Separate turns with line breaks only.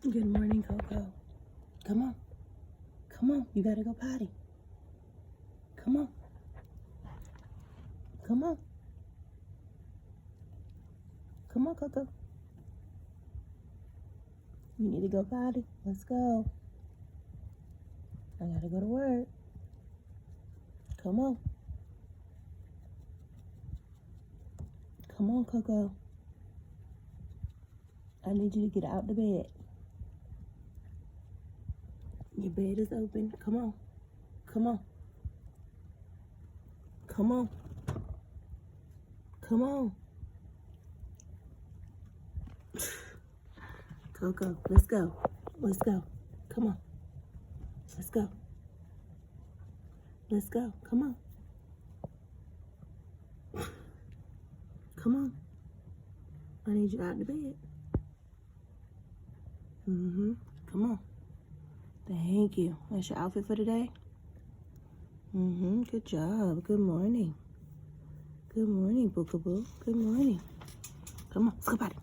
Good morning, Coco. Come on. Come on. You gotta go potty. Come on. Come on. Come on, Coco. You need to go potty. Let's go. I gotta go to work. Come on. Come on, Coco. I need you to get out the bed. Your bed is open. Come on. Come on. Come on. Come on. Coco, let's go. Let's go. Come on. Let's go. Let's go. Come on. Come on. I need you out the bed. Come on. Thank you. That's your outfit for today? Good job. Good morning. Good morning, Bookaboo. Good morning. Come on. Let's go potty.